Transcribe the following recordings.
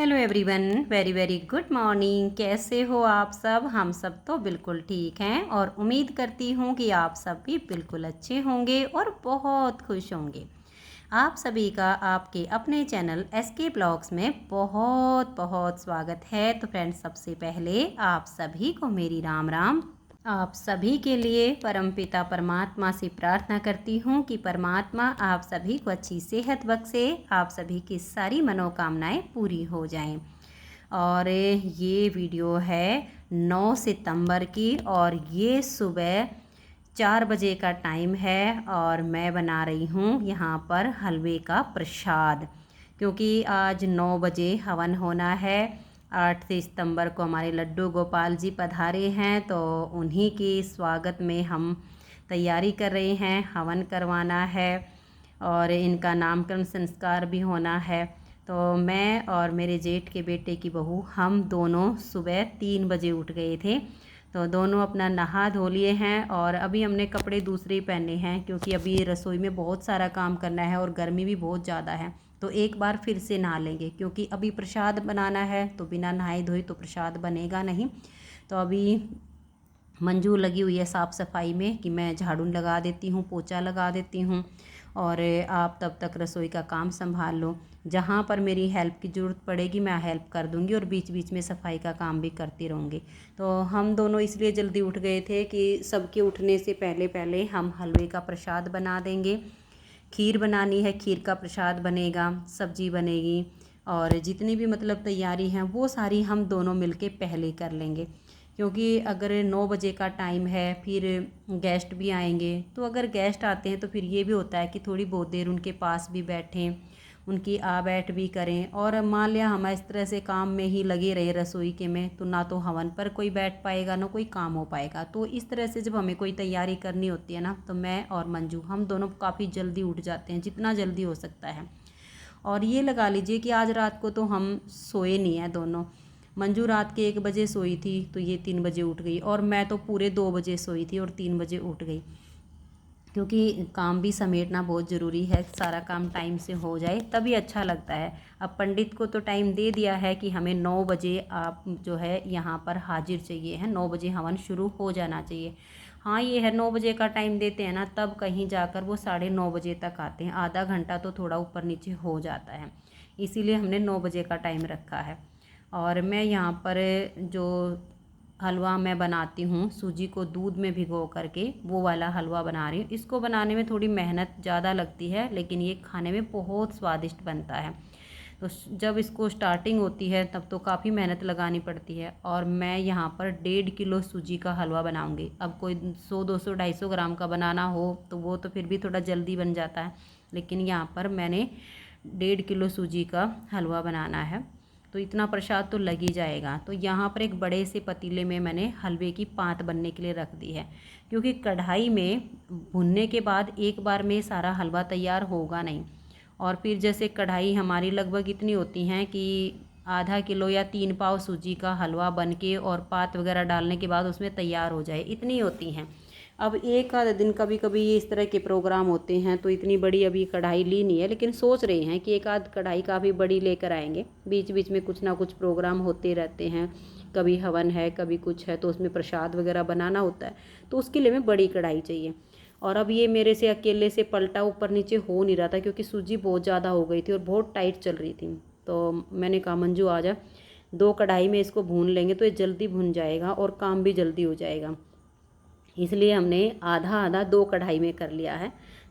Hello everyone, very very good morning. कैसे हो आप सब? हम सब तो बिल्कुल ठीक हैं और उम्मीद करती हूँ कि आप सब भी बिल्कुल अच्छे होंगे और बहुत खुश होंगे। आप सभी का आपके अपने चैनल एसके ब्लॉग्स में बहुत बहुत स्वागत है। तो फ्रेंड्स, सबसे पहले आप सभी को मेरी राम राम। आप सभी के लिए परमपिता परमात्मा से प्रार्थना करती हूँ कि परमात्मा आप सभी को अच्छी सेहत बख्शे, आप सभी की सारी मनोकामनाएं पूरी हो जाएं। और ये वीडियो है 9 सितंबर की और ये सुबह 4 बजे का टाइम है और मैं बना रही हूँ यहाँ पर हलवे का प्रसाद, क्योंकि आज 9 बजे हवन होना है। 8 सितंबर को हमारे लड्डू गोपाल जी पधारे हैं, तो उन्हीं के स्वागत में हम तैयारी कर रहे हैं। हवन करवाना है और इनका नामकरण संस्कार भी होना है। तो मैं और मेरे जेठ के बेटे की बहू हम दोनों सुबह 3 बजे उठ गए थे। तो दोनों अपना नहा धो लिए हैं और अभी हमने कपड़े दूसरे पहने हैं, क्योंकि अभी रसोई में बहुत सारा काम करना है और गर्मी भी बहुत ज़्यादा है। तो एक बार फिर से नहा लेंगे, क्योंकि अभी प्रसाद बनाना है तो बिना नहाए धोए तो प्रसाद बनेगा नहीं। तो अभी मंजू लगी हुई है साफ़ सफाई में कि मैं झाड़ू लगा देती हूँ, पोछा लगा देती हूँ और आप तब तक रसोई का काम संभाल लो। जहाँ पर मेरी हेल्प की ज़रूरत पड़ेगी मैं हेल्प कर दूँगी और बीच बीच में सफाई का काम भी करती रहूँगी। तो हम दोनों इसलिए जल्दी उठ गए थे कि सबके उठने से पहले पहले हम हलवे का प्रसाद बना देंगे। खीर बनानी है, खीर का प्रसाद बनेगा, सब्जी बनेगी और जितनी भी मतलब तैयारी हैं वो सारी हम दोनों मिलके पहले कर लेंगे। क्योंकि अगर 9 बजे का टाइम है, फिर गेस्ट भी आएंगे, तो अगर गेस्ट आते हैं तो फिर ये भी होता है कि थोड़ी बहुत देर उनके पास भी बैठें, उनकी आ बैठ भी करें। और मान लिया हम इस तरह से काम में ही लगे रहे रसोई के में, तो ना तो हवन पर कोई बैठ पाएगा ना कोई काम हो पाएगा। तो इस तरह से जब हमें कोई तैयारी करनी होती है ना, तो मैं और मंजू हम दोनों काफ़ी जल्दी उठ जाते हैं, जितना जल्दी हो सकता है। और ये लगा लीजिए कि आज रात को तो हम सोए नहीं हैं दोनों। मंजू रात के 1 बजे सोई थी तो ये 3 बजे उठ गई, और मैं तो पूरे 2 बजे सोई थी और 3 बजे उठ गई, क्योंकि काम भी समेटना बहुत ज़रूरी है। सारा काम टाइम से हो जाए तभी अच्छा लगता है। अब पंडित को तो टाइम दे दिया है कि हमें 9 बजे आप जो है यहाँ पर हाजिर चाहिए है, 9 बजे हवन शुरू हो जाना चाहिए। हाँ, ये है 9 बजे का टाइम देते हैं ना, तब कहीं जाकर वो 9:30 बजे तक आते हैं। आधा घंटा तो थोड़ा ऊपर नीचे हो जाता है, इसीलिए हमने 9 बजे का टाइम रखा है। और मैं यहाँ पर जो हलवा मैं बनाती हूँ सूजी को दूध में भिगो करके, वो वाला हलवा बना रही हूँ। इसको बनाने में थोड़ी मेहनत ज़्यादा लगती है, लेकिन ये खाने में बहुत स्वादिष्ट बनता है। तो जब इसको स्टार्टिंग होती है तब तो काफ़ी मेहनत लगानी पड़ती है। और मैं यहाँ पर 1.5 किलो सूजी का हलवा बनाऊँगी। अब कोई 100 200 250 ग्राम का बनाना हो तो वो तो फिर भी थोड़ा जल्दी बन जाता है, लेकिन यहाँ पर मैंने 1.5 किलो सूजी का हलवा बनाना है, तो इतना प्रसाद तो लग ही जाएगा। तो यहाँ पर एक बड़े से पतीले में मैंने हलवे की पाँत बनने के लिए रख दी है, क्योंकि कढ़ाई में भुनने के बाद एक बार में सारा हलवा तैयार होगा नहीं। और फिर जैसे कढ़ाई हमारी लगभग इतनी होती हैं कि आधा किलो या 3 पाव सूजी का हलवा बन के और पात वगैरह डालने के बाद उसमें तैयार हो जाए, इतनी होती हैं। अब एक आध दिन कभी कभी ये इस तरह के प्रोग्राम होते हैं, तो इतनी बड़ी अभी कढ़ाई ली नहीं है, लेकिन सोच रहे हैं कि एक आध कढ़ाई काफ़ी बड़ी लेकर आएंगे। बीच बीच में कुछ ना कुछ प्रोग्राम होते रहते हैं, कभी हवन है कभी कुछ है, तो उसमें प्रसाद वगैरह बनाना होता है, तो उसके लिए हमें बड़ी कढ़ाई चाहिए। और अब ये मेरे से अकेले से पलटा ऊपर नीचे हो नहीं रहा था, क्योंकि सूजी बहुत ज़्यादा हो गई थी और बहुत टाइट चल रही थी। तो मैंने कहा मंजू आ जा, 2 कढ़ाई में इसको भून लेंगे तो ये जल्दी भुन जाएगा और काम भी जल्दी हो जाएगा। इसलिए हमने आधा आधा 2 कढ़ाई में कर लिया है।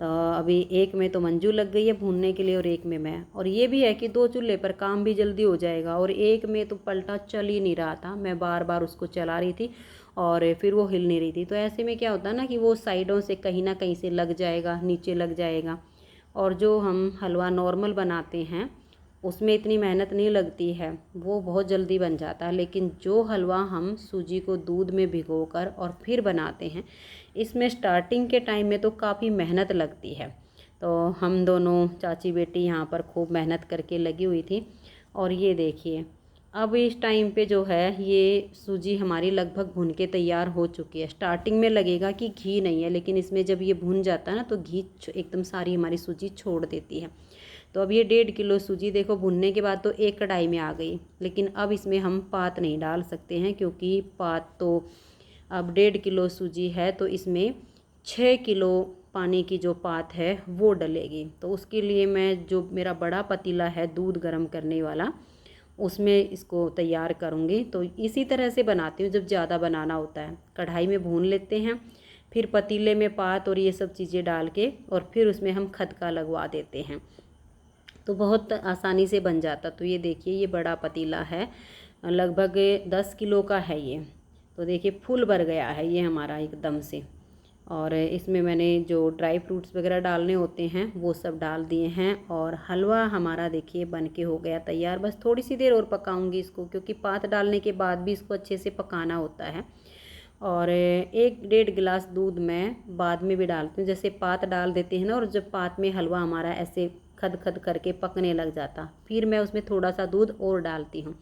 तो अभी एक में तो मंजू लग गई है भूनने के लिए और एक में मैं। और ये भी है कि 2 चूल्हे पर काम भी जल्दी हो जाएगा, और एक में तो पलटा चल ही नहीं रहा था, मैं बार बार उसको चला रही थी और फिर वो हिल नहीं रही थी। तो ऐसे में क्या होता है ना कि वो साइडों से कहीं ना कहीं से लग जाएगा, नीचे लग जाएगा। और जो हम हलवा नॉर्मल बनाते हैं उसमें इतनी मेहनत नहीं लगती है, वो बहुत जल्दी बन जाता है। लेकिन जो हलवा हम सूजी को दूध में भिगोकर और फिर बनाते हैं, इसमें स्टार्टिंग के टाइम में तो काफ़ी मेहनत लगती है। तो हम दोनों चाची बेटी यहाँ पर खूब मेहनत करके लगी हुई थी। और ये देखिए, अब इस टाइम पे जो है ये सूजी हमारी लगभग भुन के तैयार हो चुकी है। स्टार्टिंग में लगेगा कि घी नहीं है, लेकिन इसमें जब ये भुन जाता है ना तो घी एकदम सारी हमारी सूजी छोड़ देती है। तो अब ये 1.5 किलो सूजी देखो भुनने के बाद तो एक कढ़ाई में आ गई, लेकिन अब इसमें हम पात नहीं डाल सकते हैं क्योंकि पात तो अब 1.5 किलो सूजी है तो इसमें 6 किलो पानी की जो पात है वो डलेगी। तो उसके लिए मैं जो मेरा बड़ा पतीला है दूध गर्म करने वाला उसमें इसको तैयार करूँगी। तो इसी तरह से बनाती हूँ जब ज़्यादा बनाना होता है, कढ़ाई में भून लेते हैं, फिर पतीले में पात और ये सब चीज़ें डाल के और फिर उसमें हम खदका लगवा देते हैं, तो बहुत आसानी से बन जाता। तो ये देखिए ये बड़ा पतीला है, लगभग 10 किलो का है ये। तो देखिए फुल भर गया है ये हमारा एकदम से। और इसमें मैंने जो ड्राई फ्रूट्स वगैरह डालने होते हैं वो सब डाल दिए हैं। और हलवा हमारा देखिए बन के हो गया तैयार। बस थोड़ी सी देर और पकाऊंगी इसको, क्योंकि पात डालने के बाद भी इसको अच्छे से पकाना होता है। और 1-1.5 गिलास दूध मैं बाद में भी डालती हूँ, जैसे पात डाल देते हैं ना, और जब पात में हलवा हमारा ऐसे खद खद करके पकने लग जाता, फिर मैं उसमें थोड़ा सा दूध और डालती हूँ।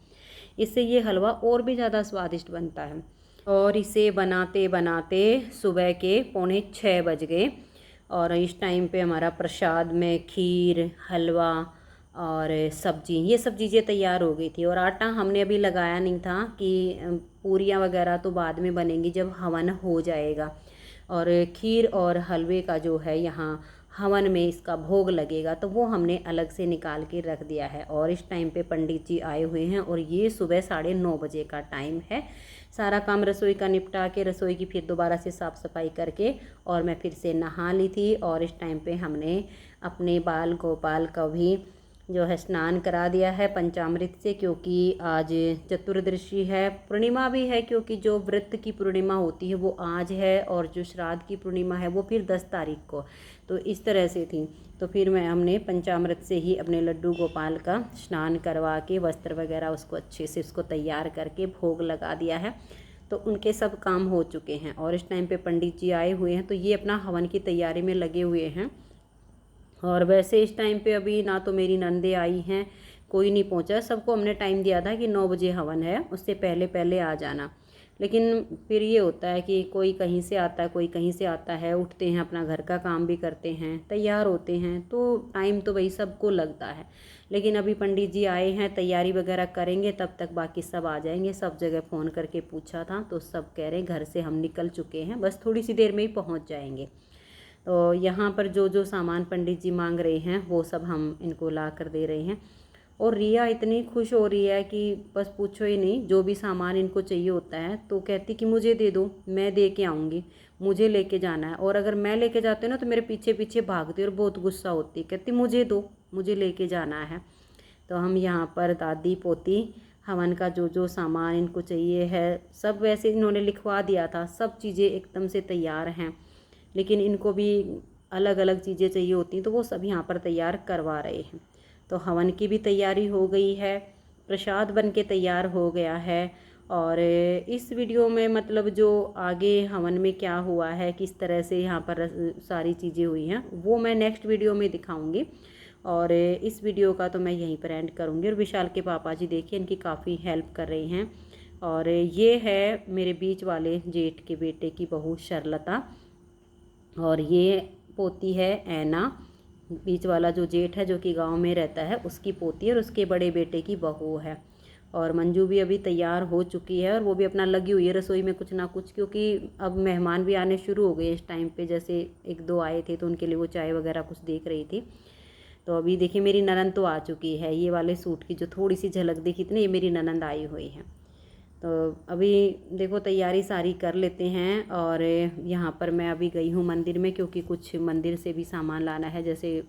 इससे ये हलवा और भी ज़्यादा स्वादिष्ट बनता है। और इसे बनाते बनाते सुबह के 5:45 बज गए। और इस टाइम पे हमारा प्रसाद में खीर, हलवा और सब्जी, ये सब चीज़ें तैयार हो गई थी। और आटा हमने अभी लगाया नहीं था कि पूरियाँ वगैरह तो बाद में बनेंगी जब हवन हो जाएगा। और खीर और हलवे का जो है यहाँ हवन में इसका भोग लगेगा, तो वो हमने अलग से निकाल के रख दिया है। और इस टाइम पे पंडित जी आए हुए हैं और ये सुबह 9:30 बजे का टाइम है। सारा काम रसोई का निपटा के रसोई की फिर दोबारा से साफ़ सफाई करके और मैं फिर से नहा ली थी। और इस टाइम पे हमने अपने बाल गोपाल का भी जो है स्नान करा दिया है पंचामृत से, क्योंकि आज चतुर्दशी है, पूर्णिमा भी है, क्योंकि जो व्रत की पूर्णिमा होती है वो आज है और जो श्राद्ध की पूर्णिमा है वो फिर 10 तारीख को। तो इस तरह से थी। तो फिर हमने पंचामृत से ही अपने लड्डू गोपाल का स्नान करवा के वस्त्र वगैरह उसको अच्छे से उसको तैयार करके भोग लगा दिया है। तो उनके सब काम हो चुके हैं और इस टाइम पे पंडित जी आए हुए हैं, तो ये अपना हवन की तैयारी में लगे हुए हैं। और वैसे इस टाइम पे अभी ना तो मेरी नंदे आई हैं, कोई नहीं पहुंचा। सबको हमने टाइम दिया था कि 9 बजे हवन है, उससे पहले पहले आ जाना। लेकिन फिर ये होता है कि कोई कहीं से आता है, कोई कहीं से आता है, उठते हैं, अपना घर का काम भी करते हैं, तैयार होते हैं, तो टाइम तो वही सबको लगता है। लेकिन अभी पंडित जी आए हैं, तैयारी वगैरह करेंगे, तब तक बाकी सब आ जाएंगे। सब जगह फ़ोन करके पूछा था तो सब कह रहे हैं घर से हम निकल चुके हैं, बस थोड़ी सी देर में ही पहुँच जाएंगे। तो यहाँ पर जो जो सामान पंडित जी मांग रहे हैं वो सब हम इनको ला कर दे रहे हैं। और रिया इतनी खुश हो रही है कि बस पूछो ही नहीं। जो भी सामान इनको चाहिए होता है तो कहती कि मुझे दे दो, मैं दे के आऊँगी, मुझे लेके जाना है। और अगर मैं लेके जाती हूँ ना तो मेरे पीछे पीछे भागती और बहुत गुस्सा होती, कहती मुझे दो, मुझे लेके जाना है। तो हम यहाँ पर दादी पोती हवन का जो जो सामान इनको चाहिए है सब वैसे इन्होंने लिखवा दिया था, सब चीज़ें एकदम से तैयार हैं। लेकिन इनको भी अलग अलग चीज़ें चाहिए होती हैं तो वो सब यहाँ पर तैयार करवा रहे हैं। तो हवन की भी तैयारी हो गई है, प्रसाद बन के तैयार हो गया है। और इस वीडियो में मतलब जो आगे हवन में क्या हुआ है, किस तरह से यहाँ पर सारी चीज़ें हुई हैं, वो मैं नेक्स्ट वीडियो में दिखाऊंगी। और इस वीडियो का तो मैं यहीं पर एंड करूँगी। और विशाल के पापा जी देखिए इनकी काफ़ी हेल्प कर रही हैं। और ये है मेरे बीच वाले जेठ के बेटे की बहू शर्लता, और ये पोती है ऐना। बीच वाला जो जेठ है जो कि गांव में रहता है उसकी पोती है, और उसके बड़े बेटे की बहू है। और मंजू भी अभी तैयार हो चुकी है और वो भी अपना लगी हुई है रसोई में कुछ ना कुछ, क्योंकि अब मेहमान भी आने शुरू हो गए इस टाइम पे। जैसे 1-2 आए थे तो उनके लिए वो चाय वगैरह कुछ देख रही थी। तो अभी देखिए मेरी ननंद तो आ चुकी है। ये वाले सूट की जो थोड़ी सी झलक दिखी थी ना, ये मेरी ननंद आई हुई है। तो अभी देखो तैयारी सारी कर लेते हैं। और यहाँ पर मैं अभी गई हूँ मंदिर में, क्योंकि कुछ मंदिर से भी सामान लाना है, जैसे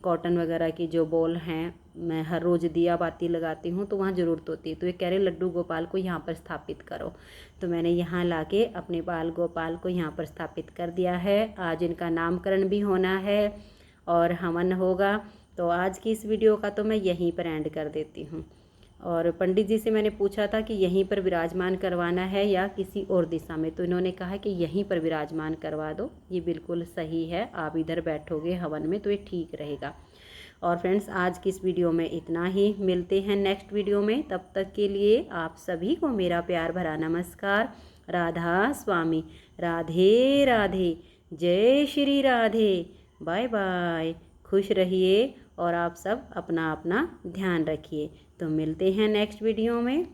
कॉटन वगैरह की जो बॉल हैं। मैं हर रोज़ दिया बाती लगाती हूँ तो वहाँ ज़रूरत होती है। तो ये कह रहे लड्डू गोपाल को यहाँ पर स्थापित करो, तो मैंने यहाँ लाके अपने बाल गोपाल को यहाँ पर स्थापित कर दिया है। आज इनका नामकरण भी होना है और हवन होगा। तो आज की इस वीडियो का तो मैं यहीं पर एंड कर देती हूँ। और पंडित जी से मैंने पूछा था कि यहीं पर विराजमान करवाना है या किसी और दिशा में, तो इन्होंने कहा कि यहीं पर विराजमान करवा दो, ये बिल्कुल सही है, आप इधर बैठोगे हवन में तो ये ठीक रहेगा। और फ्रेंड्स आज की इस वीडियो में इतना ही, मिलते हैं नेक्स्ट वीडियो में। तब तक के लिए आप सभी को मेरा प्यार भरा नमस्कार। राधा स्वामी, राधे राधे, जय श्री राधे, बाय बाय, खुश रहिए और आप सब अपना अपना ध्यान रखिए। तो मिलते हैं नेक्स्ट वीडियो में।